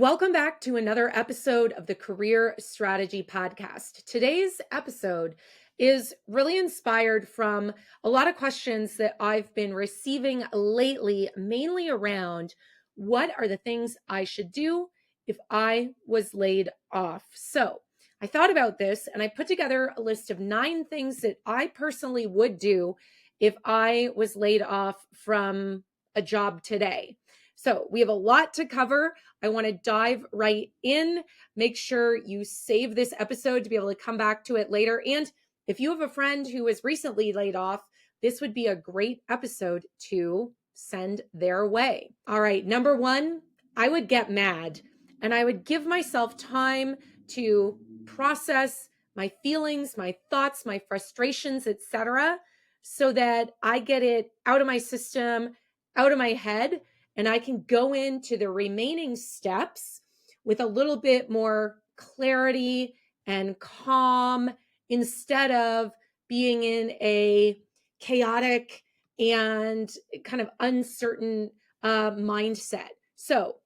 Welcome back to another episode of the Career Strategy Podcast. Today's episode is really inspired from a lot of questions that I've been receiving lately, mainly around what are the things I should do if I was laid off. So I thought about this and I put together a list of 9 things that I personally would do if I was laid off from a job today. So we have a lot to cover. I want to dive right in. Make sure you save this episode to be able to come back to it later. And if you have a friend who was recently laid off, this would be a great episode to send their way. All right, number 1, I would get mad and I would give myself time to process my feelings, my thoughts, my frustrations, etc., so that I get it out of my system, out of my head, and I can go into the remaining steps with a little bit more clarity and calm instead of being in a chaotic and kind of uncertain mindset. So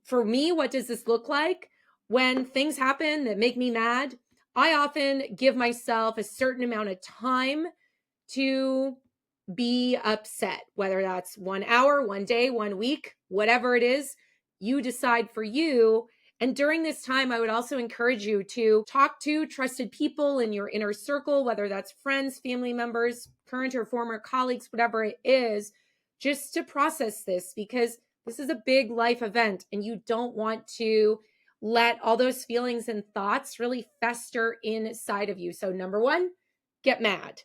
for me, what does this look like? When things happen that make me mad, I often give myself a certain amount of time to be upset, whether that's 1 hour, 1 day, 1 week, whatever it is, you decide for you. And during this time, I would also encourage you to talk to trusted people in your inner circle, whether that's friends, family members, current or former colleagues, whatever it is, just to process this, because this is a big life event and you don't want to let all those feelings and thoughts really fester inside of you. So number 1, get mad.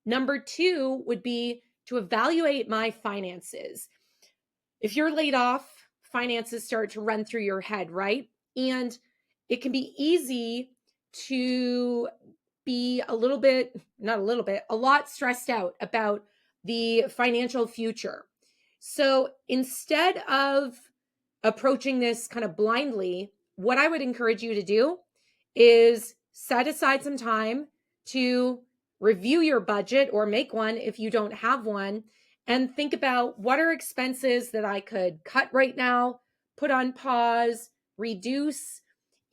Number 2 would be to evaluate my finances. If you're laid off, finances start to run through your head, right? And it can be easy to be a lot stressed out about the financial future. So instead of approaching this kind of blindly, what I would encourage you to do is set aside some time to review your budget or make one if you don't have one, and think about what are expenses that I could cut right now, put on pause, reduce.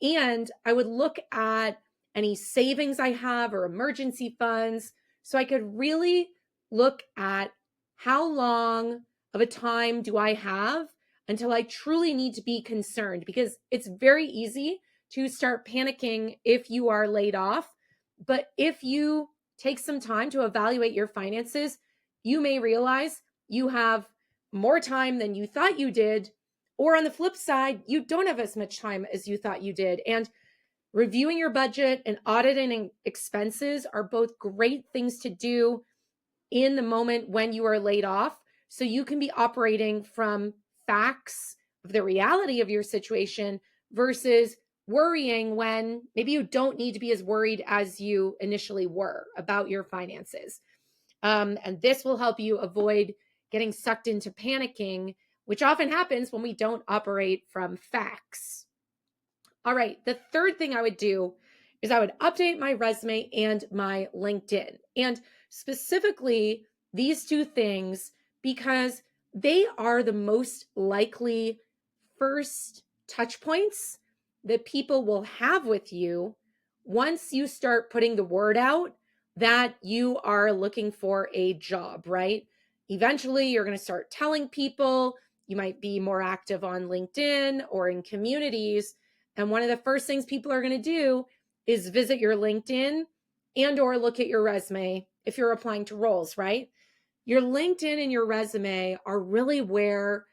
And I would look at any savings I have or emergency funds so I could really look at how long of a time do I have until I truly need to be concerned, because it's very easy to start panicking if you are laid off. But if you take some time to evaluate your finances, you may realize you have more time than you thought you did. Or on the flip side, you don't have as much time as you thought you did. And reviewing your budget and auditing expenses are both great things to do in the moment when you are laid off, so you can be operating from facts of the reality of your situation versus worrying when maybe you don't need to be as worried as you initially were about your finances. And this will help you avoid getting sucked into panicking, which often happens when we don't operate from facts. All right, the third thing I would do is I would update my resume and my LinkedIn. And specifically these 2 things, because they are the most likely first touch points that people will have with you once you start putting the word out that you are looking for a job, right? Eventually, you're going to start telling people. You might be more active on LinkedIn or in communities. And one of the first things people are going to do is visit your LinkedIn and or look at your resume if you're applying to roles, right? Your LinkedIn and your resume are really where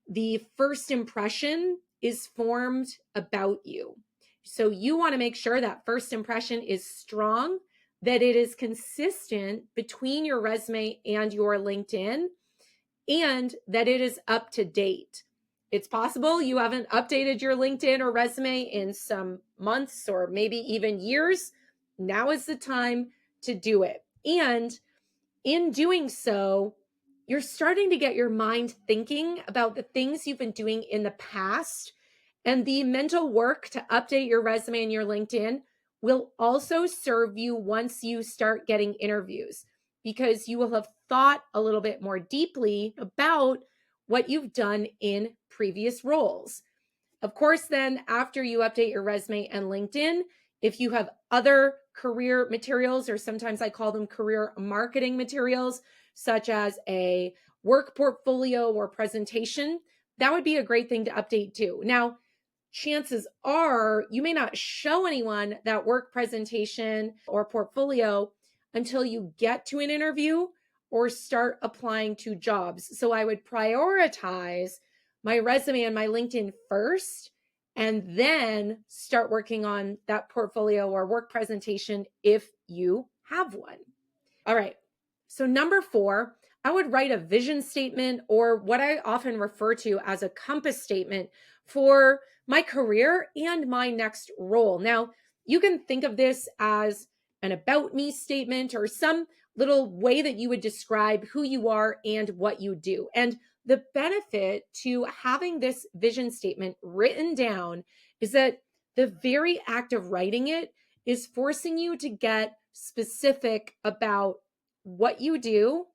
the first impression is formed about you. So you want to make sure that first impression is strong, that it is consistent between your resume and your LinkedIn, and that it is up to date. It's possible you haven't updated your LinkedIn or resume in some months or maybe even years. Now is the time to do it. And in doing so, you're starting to get your mind thinking about the things you've been doing in the past. And the mental work to update your resume and your LinkedIn will also serve you once you start getting interviews, because you will have thought a little bit more deeply about what you've done in previous roles. Of course, then after you update your resume and LinkedIn, if you have other career materials, or sometimes I call them career marketing materials, such as a work portfolio or presentation, that would be a great thing to update too. Now, chances are you may not show anyone that work presentation or portfolio until you get to an interview or start applying to jobs. So I would prioritize my resume and my LinkedIn first, and then start working on that portfolio or work presentation if you have one. All right. So, number 4, I would write a vision statement, or what I often refer to as a compass statement, for my career and my next role. Now, you can think of this as an about me statement or some little way that you would describe who you are and what you do. And the benefit to having this vision statement written down is that the very act of writing it is forcing you to get specific about what you do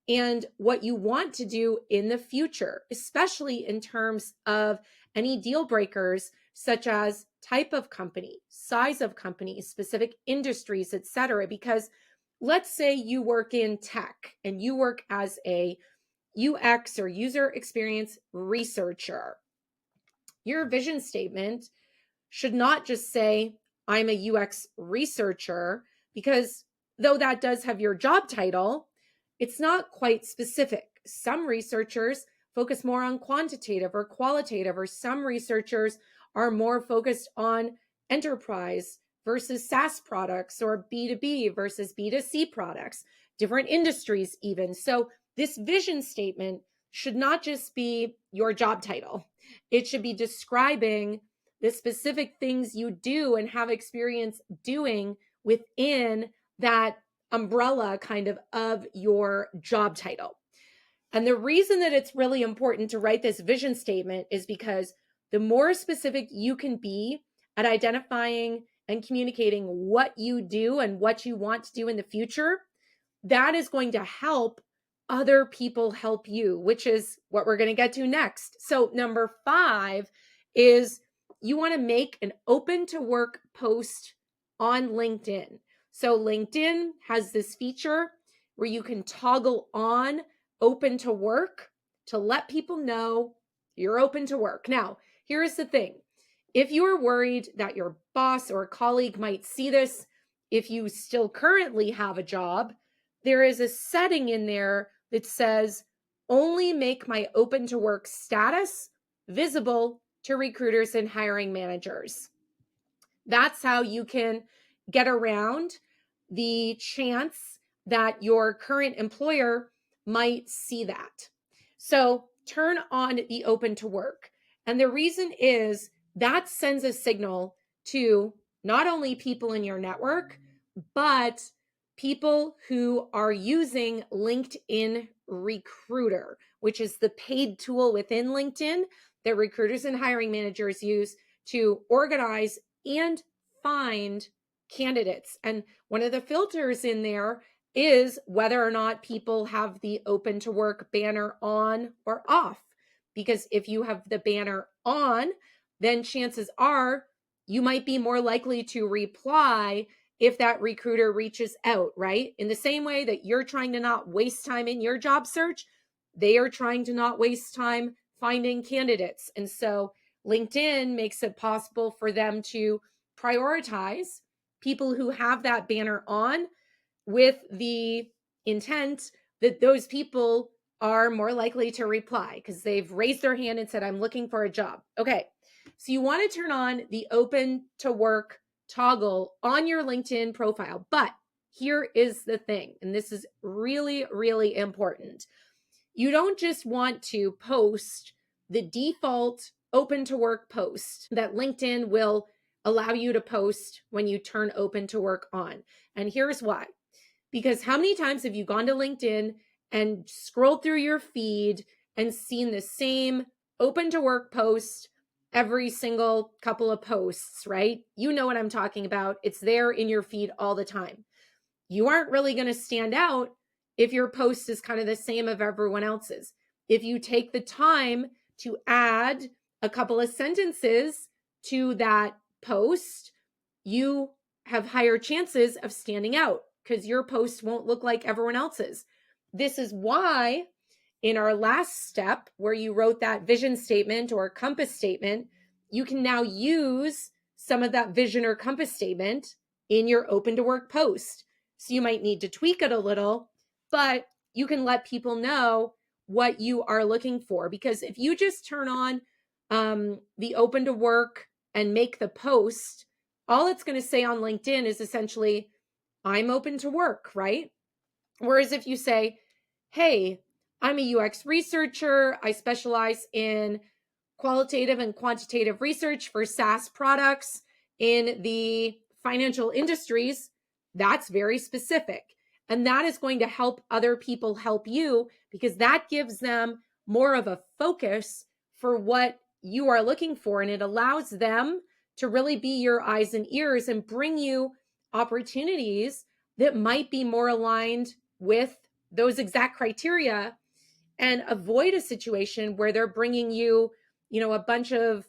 and what you want to do in the future, especially in terms of any deal breakers, such as type of company, size of company, specific industries, etc. Because let's say you work in tech and you work as a UX or user experience researcher. Your vision statement should not just say, I'm a UX researcher, because though that does have your job title, it's not quite specific. Some researchers focus more on quantitative or qualitative, or some researchers are more focused on enterprise versus SaaS products, or B2B versus B2C products, different industries even. So this vision statement should not just be your job title. It should be describing the specific things you do and have experience doing within that umbrella of your job title. And the reason that it's really important to write this vision statement is because the more specific you can be at identifying and communicating what you do and what you want to do in the future, that is going to help other people help you, which is what we're going to get to next. So number 5 is you want to make an open to work post on LinkedIn. So LinkedIn has this feature where you can toggle on open to work to let people know you're open to work. Now, here's the thing. If you are worried that your boss or colleague might see this, if you still currently have a job, there is a setting in there that says only make my open to work status visible to recruiters and hiring managers. That's how you can get around the chance that your current employer might see that. So turn on the open to work. And the reason is that sends a signal to not only people in your network, but people who are using LinkedIn Recruiter, which is the paid tool within LinkedIn that recruiters and hiring managers use to organize and find candidates. And one of the filters in there is whether or not people have the open to work banner on or off. Because if you have the banner on, then chances are you might be more likely to reply if that recruiter reaches out, right? In the same way that you're trying to not waste time in your job search, they are trying to not waste time finding candidates. And so LinkedIn makes it possible for them to prioritize people who have that banner on, with the intent that those people are more likely to reply because they've raised their hand and said, I'm looking for a job. Okay, so you want to turn on the open to work toggle on your LinkedIn profile. But here is the thing, and this is really, really important. You don't just want to post the default open to work post that LinkedIn will allow you to post when you turn open to work on. And here's why. Because how many times have you gone to LinkedIn and scrolled through your feed and seen the same open to work post every single couple of posts, right? You know what I'm talking about. It's there in your feed all the time. You aren't really going to stand out if your post is kind of the same of everyone else's. If you take the time to add a couple of sentences to that post, you have higher chances of standing out because your post won't look like everyone else's. This is why in our last step, where you wrote that vision statement or compass statement, you can now use some of that vision or compass statement in your open to work post. So you might need to tweak it a little, but you can let people know what you are looking for. Because if you just turn on the open to work and make the post, all it's going to say on LinkedIn is essentially, I'm open to work, right? Whereas if you say, hey, I'm a UX researcher, I specialize in qualitative and quantitative research for SaaS products in the financial industries, that's very specific. And that is going to help other people help you because that gives them more of a focus for what you are looking for. And it allows them to really be your eyes and ears and bring you opportunities that might be more aligned with those exact criteria, and avoid a situation where they're bringing you, a bunch of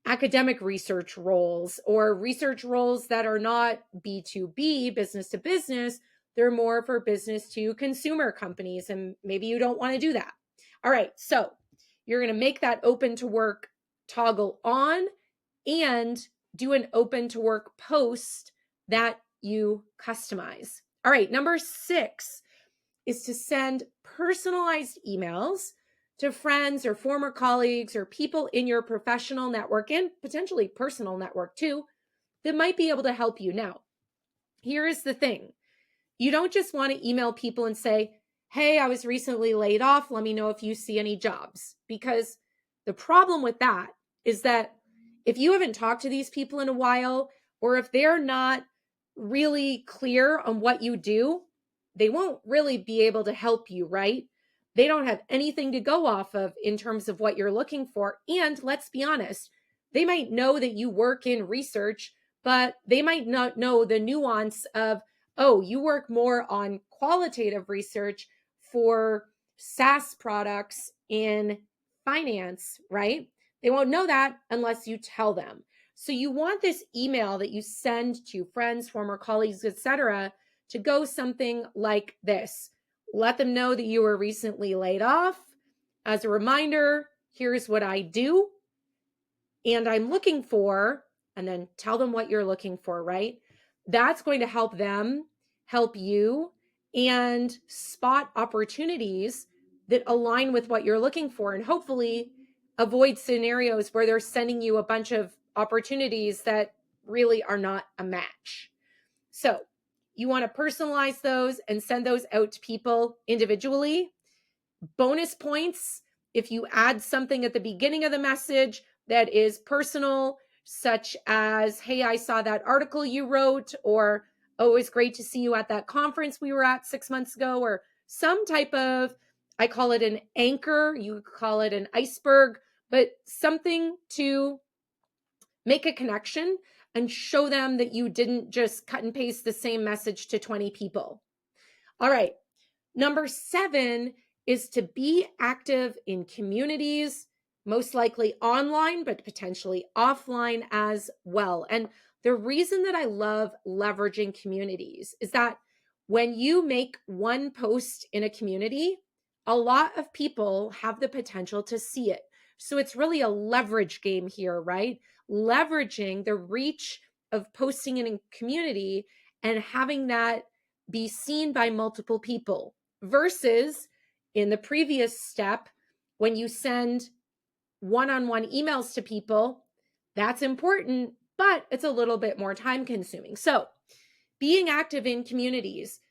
academic research roles or research roles that are not B2B, business to business. They're more for business to consumer companies, and maybe you don't want to do that. All right, so you're going to make that open to work toggle on and do an open to work post that you customize. All right, number 6 is to send personalized emails to friends or former colleagues or people in your professional network and potentially personal network too that might be able to help you. Now, here is the thing. You don't just want to email people and say, hey, I was recently laid off. Let me know if you see any jobs. Because the problem with that is that if you haven't talked to these people in a while, or if they're not really clear on what you do, they won't really be able to help you, right? They don't have anything to go off of in terms of what you're looking for. And let's be honest, they might know that you work in research, but they might not know the nuance of, oh, you work more on qualitative research for SaaS products in finance, right? They won't know that unless you tell them. So you want this email that you send to friends, former colleagues, etc., to go something like this. Let them know that you were recently laid off. As a reminder, here's what I do. And I'm looking for, and then tell them what you're looking for, right? That's going to help them help you and spot opportunities that align with what you're looking for, and hopefully avoid scenarios where they're sending you a bunch of opportunities that really are not a match. So you want to personalize those and send those out to people individually. Bonus points if you add something at the beginning of the message that is personal, such as, hey, I saw that article you wrote, or, oh, it was great to see you at that conference we were at 6 months ago, or some type of, I call it an anchor, you call it an iceberg, but something to make a connection and show them that you didn't just cut and paste the same message to 20 people. All right. Number 7 is to be active in communities, most likely online, but potentially offline as well. And the reason that I love leveraging communities is that when you make one post in a community, a lot of people have the potential to see it. So it's really a leverage game here, right? Leveraging the reach of posting in a community and having that be seen by multiple people versus in the previous step, when you send one-on-one emails to people, that's important, but it's a little bit more time consuming. So being active in communities,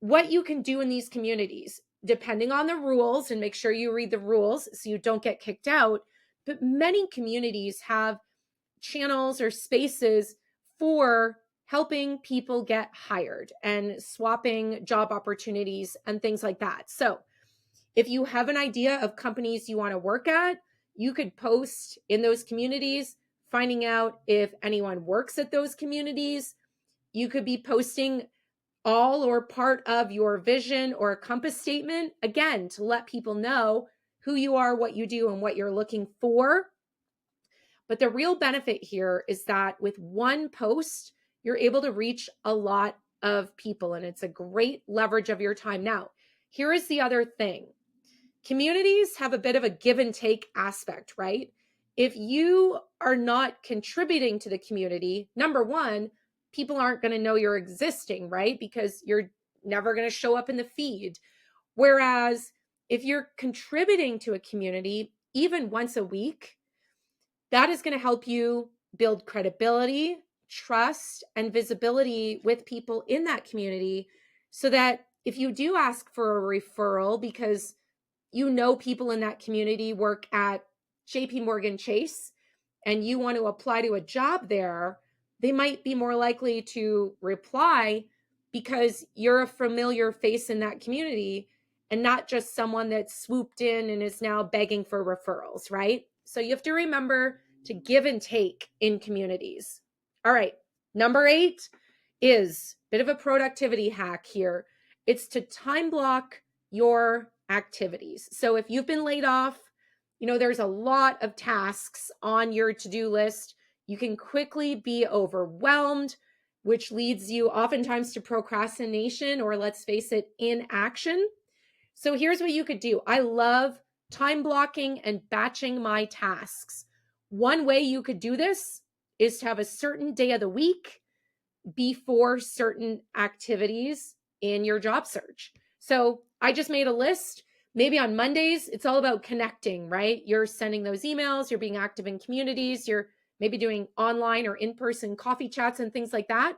what you can do in these communities, depending on the rules, and make sure you read the rules so you don't get kicked out, but many communities have channels or spaces for helping people get hired and swapping job opportunities and things like that. So if you have an idea of companies you want to work at, you could post in those communities, finding out if anyone works at those communities. You could be posting all or part of your vision or compass statement, again, to let people know who you are, what you do, and what you're looking for. But the real benefit here is that with one post, you're able to reach a lot of people, and it's a great leverage of your time. Now, here is the other thing. Communities have a bit of a give and take aspect, right? If you are not contributing to the community, number one, people aren't going to know you're existing, right? Because you're never going to show up in the feed. Whereas if you're contributing to a community, even once a week, that is going to help you build credibility, trust, and visibility with people in that community so that if you do ask for a referral because you know people in that community work at JP Morgan Chase and you want to apply to a job there, they might be more likely to reply because you're a familiar face in that community and not just someone that swooped in and is now begging for referrals, right? So you have to remember to give and take in communities. All right, number 8 is a bit of a productivity hack here. It's to time block your activities. So if you've been laid off, there's a lot of tasks on your to-do list. You can quickly be overwhelmed, which leads you oftentimes to procrastination or, let's face it, inaction. So here's what you could do. I love time blocking and batching my tasks. One way you could do this is to have a certain day of the week before certain activities in your job search. So I just made a list. Maybe on Mondays, it's all about connecting, right? You're sending those emails, you're being active in communities, you're maybe doing online or in-person coffee chats and things like that.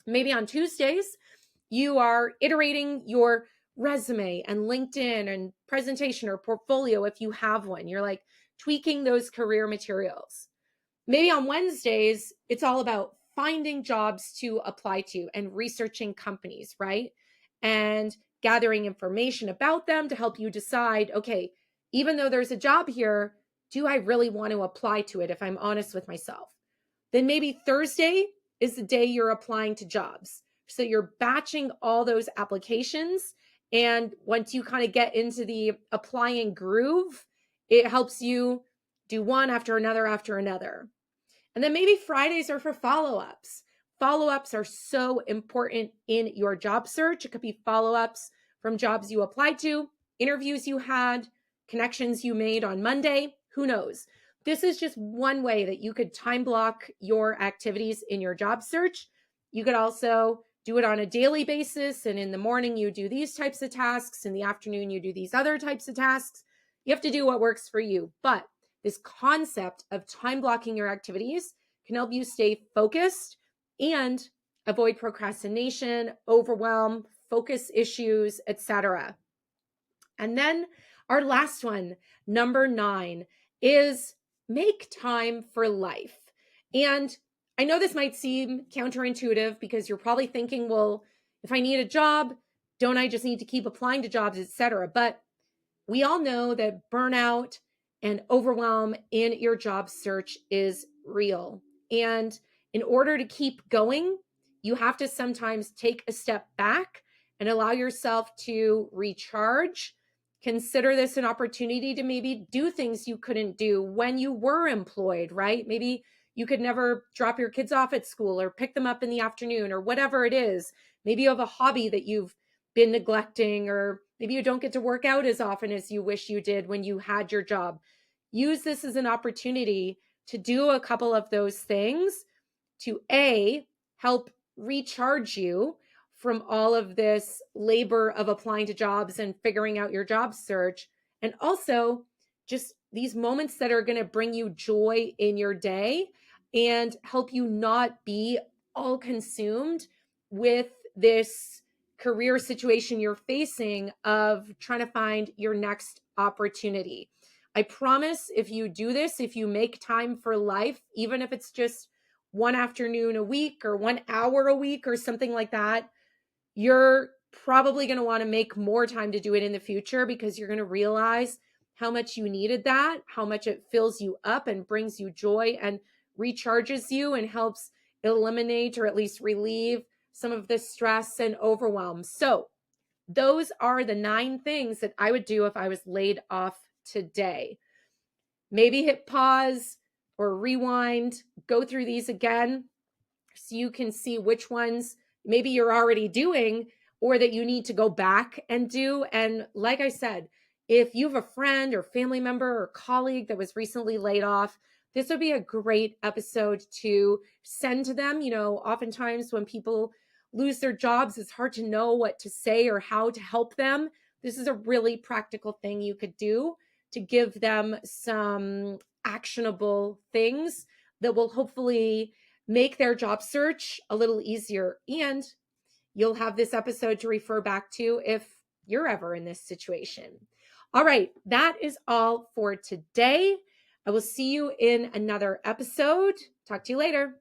Maybe on Tuesdays, you are iterating your resume and LinkedIn and presentation or portfolio if you have one. You're like tweaking those career materials. Maybe on Wednesdays, it's all about finding jobs to apply to and researching companies, right? And gathering information about them to help you decide, okay, even though there's a job here, do I really want to apply to it if I'm honest with myself? Then maybe Thursday is the day you're applying to jobs. So you're batching all those applications. And once you kind of get into the applying groove, it helps you do one after another after another. And then maybe Fridays are for follow-ups. Follow-ups are so important in your job search. It could be follow-ups from jobs you applied to, interviews you had, connections you made on Monday. Who knows? This is just one way that you could time block your activities in your job search. You could also do it on a daily basis. And in the morning, you do these types of tasks. In the afternoon, you do these other types of tasks. You have to do what works for you. But this concept of time blocking your activities can help you stay focused and avoid procrastination, overwhelm, focus issues, etc. And then our last one, number 9, is make time for life. And I know this might seem counterintuitive because you're probably thinking, well, if I need a job, don't I just need to keep applying to jobs, etc. But we all know that burnout and overwhelm in your job search is real. And in order to keep going, you have to sometimes take a step back and allow yourself to recharge. Consider this an opportunity to maybe do things you couldn't do when you were employed, right? Maybe you could never drop your kids off at school or pick them up in the afternoon or whatever it is. Maybe you have a hobby that you've been neglecting, or maybe you don't get to work out as often as you wish you did when you had your job. Use this as an opportunity to do a couple of those things to help recharge you from all of this labor of applying to jobs and figuring out your job search. And also just these moments that are going to bring you joy in your day and help you not be all consumed with this career situation you're facing of trying to find your next opportunity. I promise if you do this, if you make time for life, even if it's just one afternoon a week or 1 hour a week or something like that, you're probably going to want to make more time to do it in the future because you're going to realize how much you needed that, how much it fills you up and brings you joy and recharges you and helps eliminate or at least relieve some of the stress and overwhelm. So those are the 9 things that I would do if I was laid off today. Maybe hit pause, or rewind, go through these again so you can see which ones maybe you're already doing or that you need to go back and do. And like I said, if you have a friend or family member or colleague that was recently laid off, this would be a great episode to send to them. Oftentimes when people lose their jobs, it's hard to know what to say or how to help them. This is a really practical thing you could do to give them some actionable things that will hopefully make their job search a little easier. And you'll have this episode to refer back to if you're ever in this situation. All right, that is all for today. I will see you in another episode. Talk to you later.